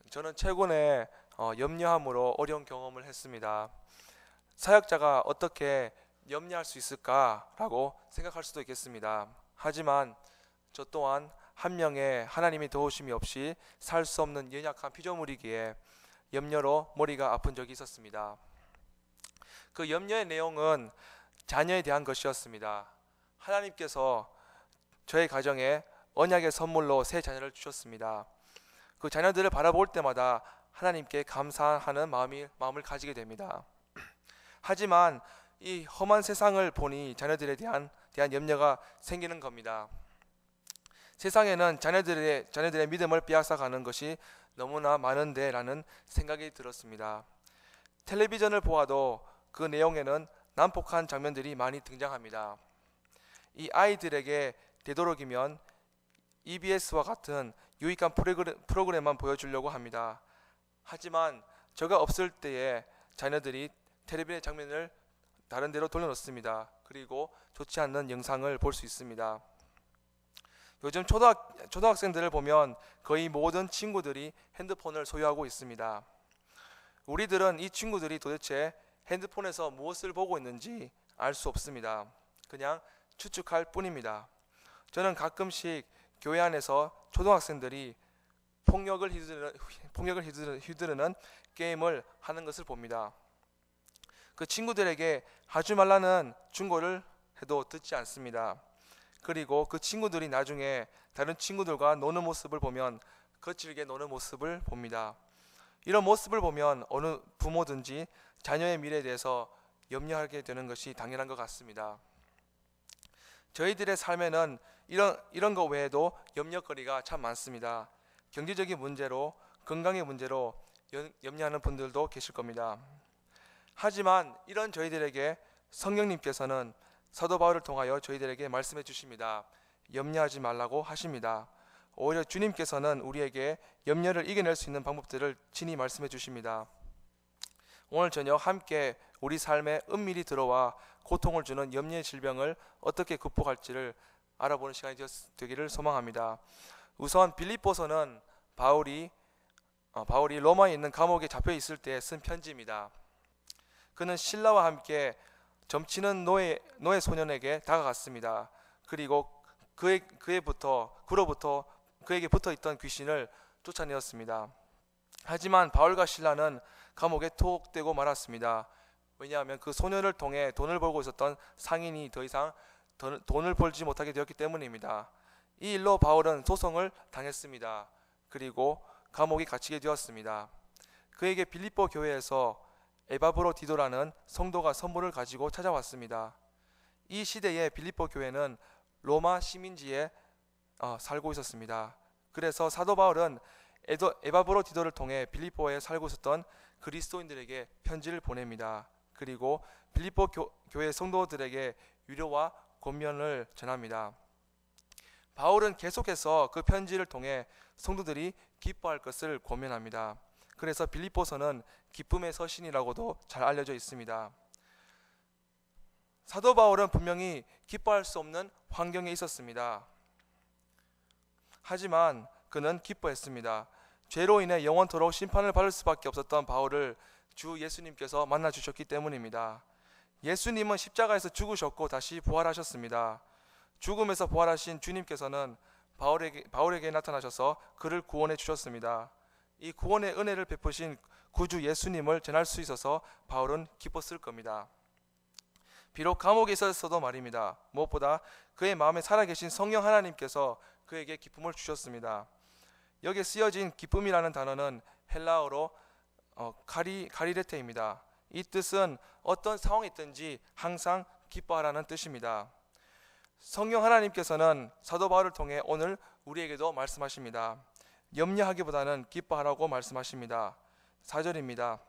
저는 최근에 염려함으로 어려운 경험을 했습니다. 사역자가 어떻게 염려할 수 있을까라고 생각할 수도 있겠습니다. 하지만 저 또한 한 명의 하나님의 도우심이 없이 살 수 없는 연약한 피조물이기에 염려로 머리가 아픈 적이 있었습니다. 그 염려의 내용은 자녀에 대한 것이었습니다. 하나님께서 저의 가정에 언약의 선물로 새 자녀를 주셨습니다. 그 자녀들을 바라볼 때마다 하나님께 감사하는 마음을 가지게 됩니다. 하지만 이 험한 세상을 보니 자녀들에 대한 염려가 생기는 겁니다. 세상에는 자녀들의 믿음을 빼앗아가는 것이 너무나 많은데 라는 생각이 들었습니다. 텔레비전을 보아도 그 내용에는 난폭한 장면들이 많이 등장합니다. 이 아이들에게 되도록이면 EBS와 같은 유익한 프로그램만 보여주려고 합니다. 하지만 저가 없을 때에 자녀들이 텔레비전의 장면을 다른 데로 돌려놓습니다. 그리고 좋지 않는 영상을 볼 수 있습니다. 요즘 초등학생들을 보면 거의 모든 친구들이 핸드폰을 소유하고 있습니다. 우리들은 이 친구들이 도대체 핸드폰에서 무엇을 보고 있는지 알 수 없습니다. 그냥 추측할 뿐입니다. 저는 가끔씩 교회 안에서 초등학생들이 폭력을 휘두르는 게임을 하는 것을 봅니다. 그 친구들에게 하지 말라는 충고를 해도 듣지 않습니다. 그리고 그 친구들이 나중에 다른 친구들과 노는 모습을 보면 거칠게 노는 모습을 봅니다. 이런 모습을 보면 어느 부모든지 자녀의 미래에 대해서 염려하게 되는 것이 당연한 것 같습니다. 저희들의 삶에는 이런 것 외에도 염려거리가 참 많습니다. 경제적인 문제로, 건강의 문제로 염려하는 분들도 계실 겁니다. 하지만 이런 저희들에게 성령님께서는 사도 바울을 통하여 저희들에게 말씀해 주십니다. 염려하지 말라고 하십니다. 오히려 주님께서는 우리에게 염려를 이겨낼 수 있는 방법들을 친히 말씀해 주십니다. 오늘 저녁 함께 우리 삶에 은밀히 들어와 고통을 주는 염려의 질병을 어떻게 극복할지를 알아보는 시간이 되기를 소망합니다. 우선 빌립보서는 바울이 로마에 있는 감옥에 잡혀 있을 때 쓴 편지입니다. 그는 신라와 함께 점치는 노예 소년에게 다가갔습니다. 그리고 그로부터 그에게 붙어 있던 귀신을 쫓아내었습니다. 하지만 바울과 신라는 감옥에 투옥되고 말았습니다. 왜냐하면 그 소년을 통해 돈을 벌고 있었던 상인이 더 이상 돈을 벌지 못하게 되었기 때문입니다. 이 일로 바울은 소송을 당했습니다. 그리고 감옥에 갇히게 되었습니다. 그에게 빌립보 교회에서 에바브로디도라는 성도가 선물을 가지고 찾아왔습니다. 이 시대에 빌립보 교회는 로마 시민지에 살고 있었습니다. 그래서 사도 바울은 에바브로디도를 통해 빌립보에 살고 있었던 그리스도인들에게 편지를 보냅니다. 그리고 빌립보 교회 성도들에게 위로와 권면을 전합니다. 바울은 계속해서 그 편지를 통해 성도들이 기뻐할 것을 권면합니다. 그래서 빌립보서는 기쁨의 서신이라고도 잘 알려져 있습니다. 사도 바울은 분명히 기뻐할 수 없는 환경에 있었습니다. 하지만 그는 기뻐했습니다. 죄로 인해 영원토록 심판을 받을 수밖에 없었던 바울을 주 예수님께서 만나 주셨기 때문입니다. 예수님은 십자가에서 죽으셨고 다시 부활하셨습니다. 죽음에서 부활하신 주님께서는 바울에게 나타나셔서 그를 구원해 주셨습니다. 이 구원의 은혜를 베푸신 구주 예수님을 전할 수 있어서 바울은 기뻤을 겁니다. 비록 감옥에 있었어도 말입니다. 무엇보다 그의 마음에 살아계신 성령 하나님께서 그에게 기쁨을 주셨습니다. 여기에 쓰여진 기쁨이라는 단어는 헬라어로 카리레테입니다. 이 뜻은 어떤 상황이 있든지 항상 기뻐하라는 뜻입니다. 성령 하나님께서는 사도 바울을 통해 오늘 우리에게도 말씀하십니다. 염려하기보다는 기뻐하라고 말씀하십니다. 4절입니다.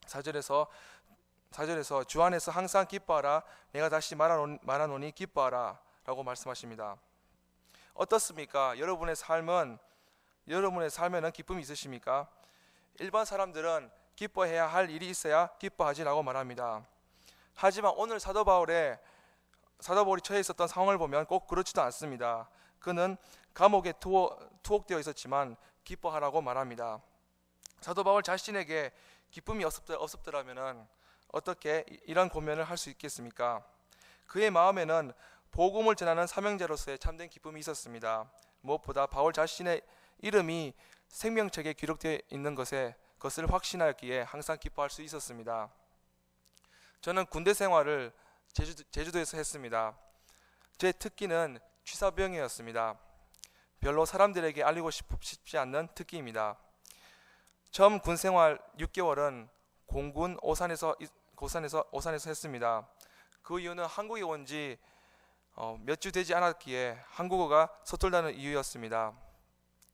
4절에서 주 안에서 항상 기뻐하라. 내가 다시 말하노니 기뻐하라 라고 말씀하십니다. 어떻습니까? 여러분의 삶에는 기쁨이 있으십니까? 일반 사람들은 기뻐해야 할 일이 있어야 기뻐하지라고 말합니다. 하지만 오늘 사도 바울이 처해 있었던 상황을 보면 꼭 그렇지도 않습니다. 그는 감옥에 투옥되어 있었지만 기뻐하라고 말합니다. 사도 바울 자신에게 기쁨이 없었더라면 어떻게 이런 고면을 할 수 있겠습니까? 그의 마음에는 복음을 전하는 사명자로서의 참된 기쁨이 있었습니다. 무엇보다 바울 자신의 이름이 생명책에 기록되어 있는 것을 확신하였기에 항상 기뻐할 수 있었습니다. 저는 군대 생활을 제주도에서 했습니다. 제 특기는 취사병이었습니다. 별로 사람들에게 알리고 싶지 않는 특기입니다. 처음 군 생활 6개월은 공군 오산에서 했습니다. 그 이유는 한국에 온 지 몇 주 되지 않았기에 한국어가 서툴다는 이유였습니다.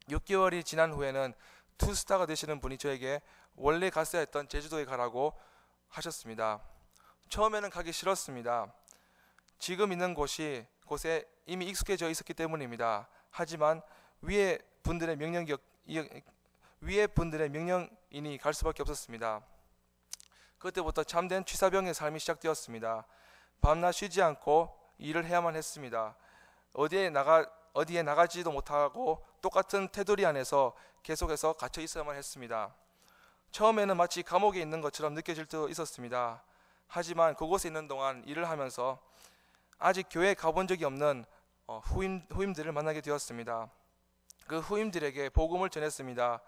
6개월이 지난 후에는 투스타가 되시는 분이 저에게 원래 갔어야 했던 제주도에 가라고 하셨습니다. 처음에는 가기 싫었습니다. 지금 있는 곳에 이미 익숙해져 있었기 때문입니다. 하지만 위에 분들의 명령이니 갈 수밖에 없었습니다. 그때부터 참된 취사병의 삶이 시작되었습니다. 밤낮 쉬지 않고 일을 해야만 했습니다. 어디에 나가지도 못하고 똑같은 테두리 안에서 계속해서 갇혀 있어야만 했습니다. 처음에는 마치 감옥에 있는 것처럼 느껴질 때도 있었습니다. 하지만 그곳에 있는 동안 일을 하면서 아직 교회에 가본 적이 없는 후임들을 만나게 되었습니다. 그 후임들에게 복음을 전했습니다.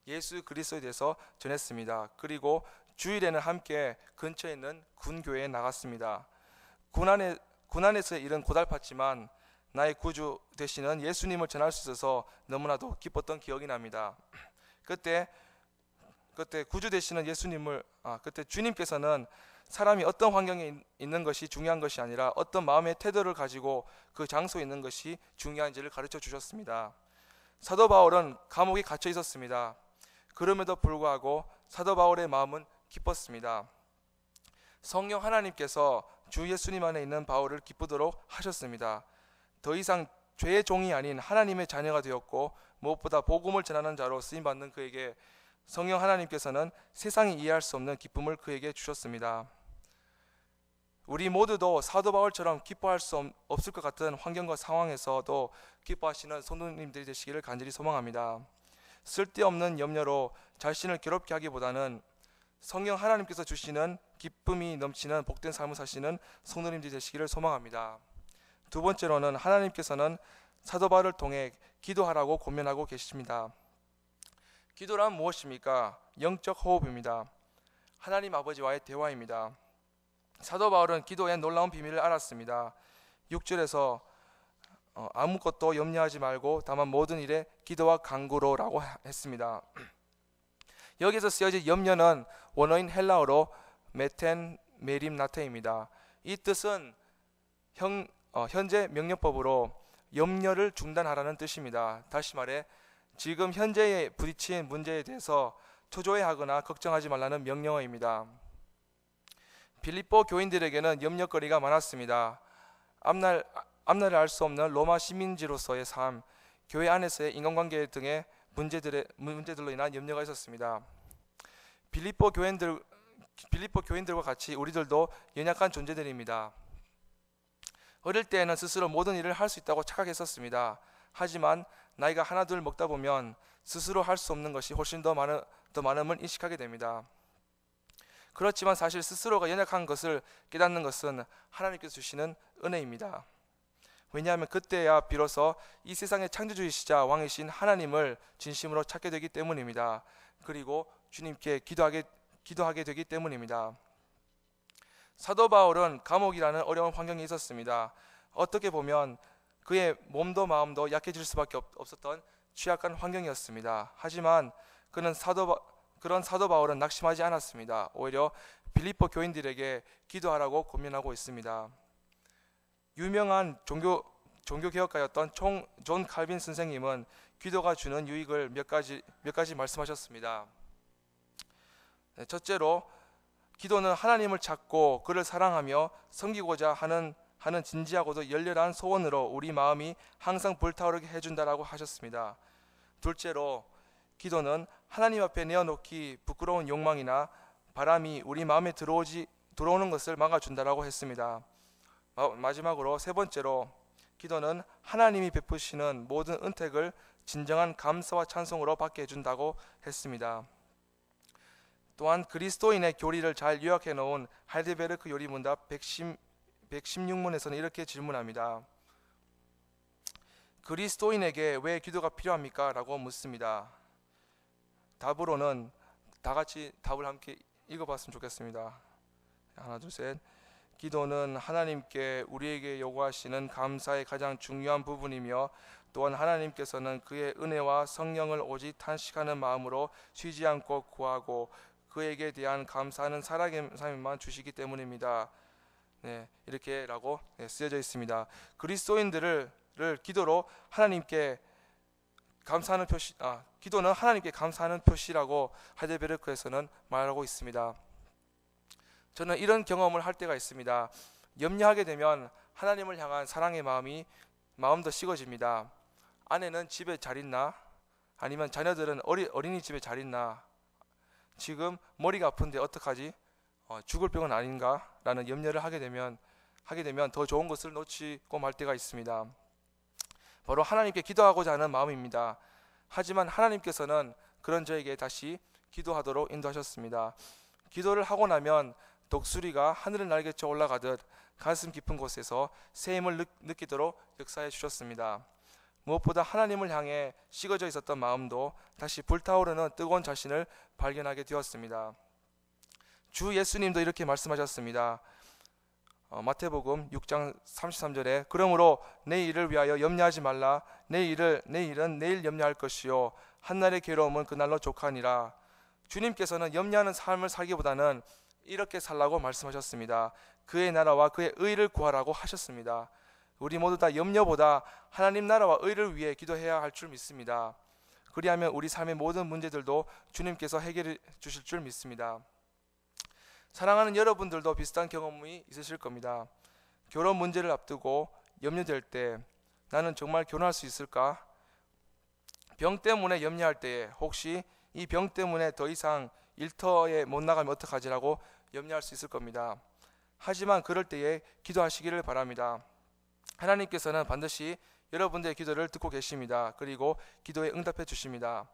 예수 그리스도에 대해서 전했습니다. 그리고 주일에는 함께 근처에 있는 군교회에 나갔습니다. 군 안에서의 일은 고달팠지만 나의 구주 되시는 예수님을 전할 수 있어서 너무나도 기뻤던 기억이 납니다. 그때 구주 되시는 그때 주님께서는 사람이 어떤 환경에 있는 것이 중요한 것이 아니라 어떤 마음의 태도를 가지고 그 장소에 있는 것이 중요한지를 가르쳐 주셨습니다. 사도 바울은 감옥에 갇혀 있었습니다. 그럼에도 불구하고 사도 바울의 마음은 기뻤습니다. 성령 하나님께서 주 예수님 안에 있는 바울을 기쁘도록 하셨습니다. 더 이상 죄의 종이 아닌 하나님의 자녀가 되었고 무엇보다 복음을 전하는 자로 쓰임받는 그에게 성령 하나님께서는 세상이 이해할 수 없는 기쁨을 그에게 주셨습니다. 우리 모두도 사도 바울처럼 기뻐할 수 없을 것 같은 환경과 상황에서도 기뻐하시는 성도님들이 되시기를 간절히 소망합니다. 쓸데없는 염려로 자신을 괴롭게 하기보다는 성령 하나님께서 주시는 기쁨이 넘치는 복된 삶을 사시는 성도님들이 되시기를 소망합니다. 두 번째로는 하나님께서는 사도 바울을 통해 기도하라고 권면하고 계십니다. 기도란 무엇입니까? 영적 호흡입니다. 하나님 아버지와의 대화입니다. 사도 바울은 기도의 놀라운 비밀을 알았습니다. 6절에서 아무것도 염려하지 말고 다만 모든 일에 기도와 간구로라고 했습니다. 여기서 쓰여진 염려는 원어인 헬라어로 메텐 메림 나테입니다. 이 뜻은 현재 명령법으로 염려를 중단하라는 뜻입니다. 다시 말해 지금 현재에 부딪힌 문제에 대해서 초조해하거나 걱정하지 말라는 명령어입니다. 빌립보 교인들에게는 염려거리가 많았습니다. 앞날을 알 수 없는 로마 시민지로서의 삶, 교회 안에서의 인간관계 등의 문제들로 인한 염려가 있었습니다. 빌립보 교인들과 같이 우리들도 연약한 존재들입니다. 어릴 때에는 스스로 모든 일을 할 수 있다고 착각했었습니다. 하지만 나이가 하나둘 먹다 보면 스스로 할 수 없는 것이 훨씬 더 많음을 인식하게 됩니다. 그렇지만 사실 스스로가 연약한 것을 깨닫는 것은 하나님께서 주시는 은혜입니다. 왜냐하면 그때야 비로소 이 세상의 창조주이시자 왕이신 하나님을 진심으로 찾게 되기 때문입니다. 그리고 주님께 기도하게 되기 때문입니다. 사도 바울은 감옥이라는 어려운 환경에 있었습니다. 어떻게 보면 그의 몸도 마음도 약해질 수밖에 없었던 취약한 환경이었습니다. 하지만 그런 사도 바울은 낙심하지 않았습니다. 오히려 빌립보 교인들에게 기도하라고 권면하고 있습니다. 유명한 종교개혁가였던 존 칼빈 선생님은 기도가 주는 유익을 몇 가지 말씀하셨습니다. 첫째로 기도는 하나님을 찾고 그를 사랑하며 섬기고자 하는 진지하고도 열렬한 소원으로 우리 마음이 항상 불타오르게 해준다라고 하셨습니다. 둘째로 기도는 하나님 앞에 내어놓기 부끄러운 욕망이나 바람이 우리 마음에 들어오는 것을 막아준다라고 했습니다. 마지막으로 세 번째로 기도는 하나님이 베푸시는 모든 은택을 진정한 감사와 찬송으로 받게 해준다고 했습니다. 또한 그리스도인의 교리를 잘 요약해 놓은 하이델베르크 요리문답 116문에서는 이렇게 질문합니다. 그리스도인에게 왜 기도가 필요합니까? 라고 묻습니다. 답으로는 다 같이 답을 함께 읽어봤으면 좋겠습니다. 하나, 둘, 셋. 기도는 하나님께 우리에게 요구하시는 감사의 가장 중요한 부분이며 또한 하나님께서는 그의 은혜와 성령을 오직 탄식하는 마음으로 쉬지 않고 구하고 그에게 대한 감사하는 살아계신 삶만 주시기 때문입니다. 네, 이렇게라고 쓰여져 있습니다. 그리스도인들을 기도로 하나님께 감사하는 표시, 기도는 하나님께 감사하는 표시라고 하이델베르크에서는 말하고 있습니다. 저는 이런 경험을 할 때가 있습니다. 염려하게 되면 하나님을 향한 사랑의 마음도 식어집니다. 아내는 집에 잘 있나? 아니면 자녀들은 어린이집에 잘 있나? 지금 머리가 아픈데 어떡하지? 죽을 병은 아닌가? 라는 염려를 하게 되면 더 좋은 것을 놓치고 말 때가 있습니다. 바로 하나님께 기도하고자 하는 마음입니다. 하지만 하나님께서는 그런 저에게 다시 기도하도록 인도하셨습니다. 기도를 하고 나면 독수리가 하늘을 날개쳐 올라가듯 가슴 깊은 곳에서 새 힘을 느끼도록 역사해 주셨습니다. 무엇보다 하나님을 향해 식어져 있었던 마음도 다시 불타오르는 뜨거운 자신을 발견하게 되었습니다. 주 예수님도 이렇게 말씀하셨습니다. 마태복음 6장 33절에 그러므로 내 일을 위하여 염려하지 말라. 내 일은 내일 염려할 것이요 한날의 괴로움은 그날로 족하니라. 주님께서는 염려하는 삶을 살기보다는 이렇게 살라고 말씀하셨습니다. 그의 나라와 그의 의를 구하라고 하셨습니다. 우리 모두 다 염려보다 하나님 나라와 의를 위해 기도해야 할 줄 믿습니다. 그리하면 우리 삶의 모든 문제들도 주님께서 해결해 주실 줄 믿습니다. 사랑하는 여러분들도 비슷한 경험이 있으실 겁니다. 결혼 문제를 앞두고 염려될 때 나는 정말 결혼할 수 있을까? 병 때문에 염려할 때에 혹시 이 병 때문에 더 이상 일터에 못 나가면 어떡하지라고 염려할 수 있을 겁니다. 하지만 그럴 때에 기도하시기를 바랍니다. 하나님께서는 반드시 여러분들의 기도를 듣고 계십니다. 그리고 기도에 응답해 주십니다.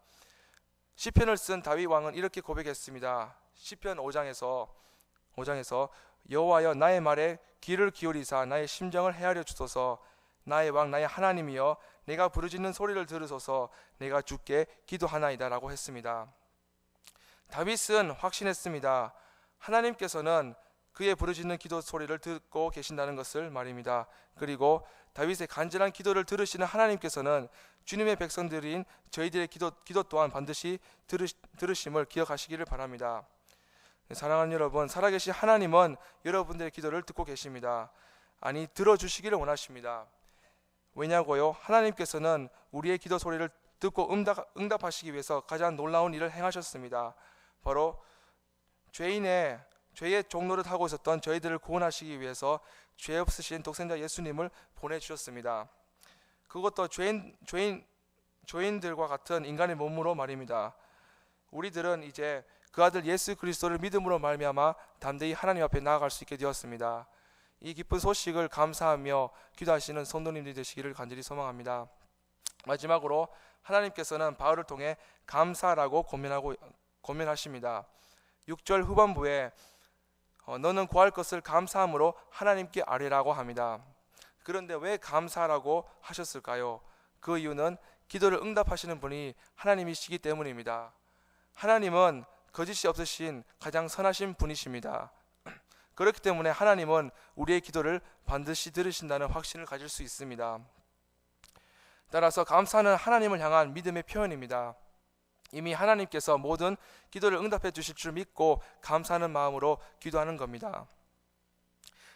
시편을 쓴 다윗 왕은 이렇게 고백했습니다. 시편 5장에서 여호와여 나의 말에 귀를 기울이사 나의 심정을 헤아려 주소서. 나의 왕 나의 하나님이여 내가 부르짖는 소리를 들으소서. 내가 주께 기도하나이다 라고 했습니다. 다윗은 확신했습니다. 하나님께서는 그의 부르짖는 기도 소리를 듣고 계신다는 것을 말입니다. 그리고 다윗의 간절한 기도를 들으시는 하나님께서는 주님의 백성들인 저희들의 기도 또한 반드시 들으심을 기억하시기를 바랍니다. 사랑하는 여러분, 살아계신 하나님은 여러분들의 기도를 듣고 계십니다. 아니, 들어주시기를 원하십니다. 왜냐고요? 하나님께서는 우리의 기도 소리를 듣고 응답하시기 위해서 가장 놀라운 일을 행하셨습니다. 바로 죄의 종노릇 하고 있었던 저희들을 구원하시기 위해서 죄 없으신 독생자 예수님을 보내주셨습니다. 그것도 죄인들과 같은 인간의 몸으로 말입니다. 우리들은 이제 그 아들 예수 그리스도를 믿음으로 말미암아 담대히 하나님 앞에 나아갈 수 있게 되었습니다. 이 기쁜 소식을 감사하며 기도하시는 성도님들이 되시기를 간절히 소망합니다. 마지막으로 하나님께서는 바울을 통해 감사라고 권면하십니다. 6절 후반부에 너는 구할 것을 감사함으로 하나님께 아뢰라고 합니다. 그런데 왜 감사라고 하셨을까요? 그 이유는 기도를 응답하시는 분이 하나님이시기 때문입니다. 하나님은 거짓이 없으신 가장 선하신 분이십니다. 그렇기 때문에 하나님은 우리의 기도를 반드시 들으신다는 확신을 가질 수 있습니다. 따라서 감사는 하나님을 향한 믿음의 표현입니다. 이미 하나님께서 모든 기도를 응답해 주실 줄 믿고 감사하는 마음으로 기도하는 겁니다.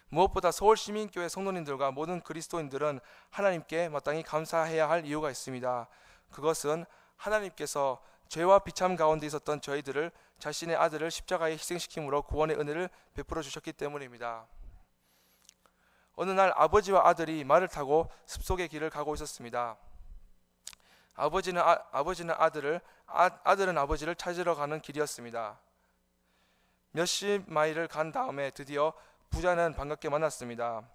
무엇보다 서울시민교회 성도님들과 모든 그리스도인들은 하나님께 마땅히 감사해야 할 이유가 있습니다. 그것은 하나님께서 죄와 비참 가운데 있었던 저희들을 자신의 아들을 십자가에 희생시킴으로 구원의 은혜를 베풀어 주셨기 때문입니다. 어느 날 아버지와 아들이 말을 타고 숲속의 길을 가고 있었습니다. 아버지는 아들은 아버지를 찾으러 가는 길이었습니다. 몇십 마일을 간 다음에 드디어 부자는 반갑게 만났습니다.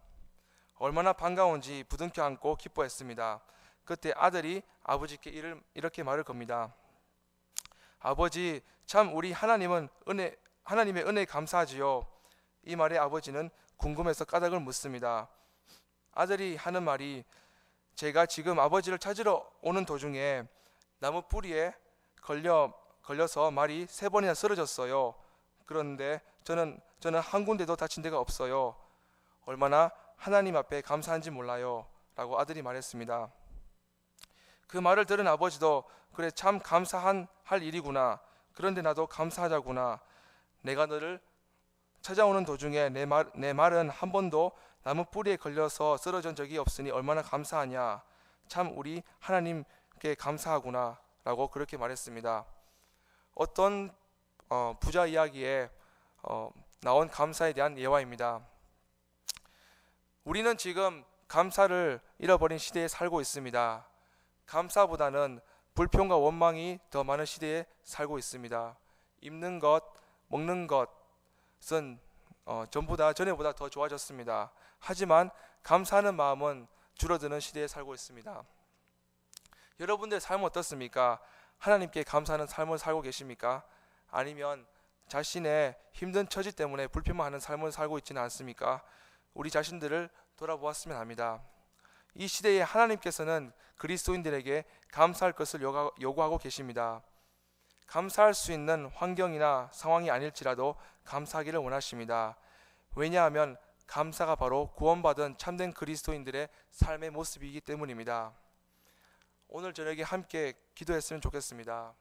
얼마나 반가운지 부둥켜 안고 기뻐했습니다. 그때 아들이 아버지께 이렇게 말을 겁니다. 아버지, 참 우리 하나님의 은혜에 감사하지요. 이 말에 아버지는 궁금해서 까닭을 묻습니다. 아들이 하는 말이, 제가 지금 아버지를 찾으러 오는 도중에 나무 뿌리에 걸려서 말이 3번이나 쓰러졌어요. 그런데 저는 한 군데도 다친 데가 없어요. 얼마나 하나님 앞에 감사한지 몰라요. 라고 아들이 말했습니다. 그 말을 들은 아버지도, 그래, 참 할 일이구나. 그런데 나도 감사하자구나. 내가 너를 찾아오는 도중에 내 말은 한 번도 나무 뿌리에 걸려서 쓰러진 적이 없으니 얼마나 감사하냐. 참 우리 하나님께 감사하구나. 라고 그렇게 말했습니다. 어떤 부자 이야기에 나온 감사에 대한 예화입니다. 우리는 지금 감사를 잃어버린 시대에 살고 있습니다. 감사보다는 불평과 원망이 더 많은 시대에 살고 있습니다. 입는 것, 먹는 것은 전에보다 더 좋아졌습니다. 하지만 감사하는 마음은 줄어드는 시대에 살고 있습니다. 여러분들의 삶은 어떻습니까? 하나님께 감사하는 삶을 살고 계십니까? 아니면 자신의 힘든 처지 때문에 불평하는 삶을 살고 있지는 않습니까? 우리 자신들을 돌아보았으면 합니다. 이 시대에 하나님께서는 그리스도인들에게 감사할 것을 요구하고 계십니다. 감사할 수 있는 환경이나 상황이 아닐지라도 감사하기를 원하십니다. 왜냐하면 감사가 바로 구원받은 참된 그리스도인들의 삶의 모습이기 때문입니다. 오늘 저녁에 함께 기도했으면 좋겠습니다.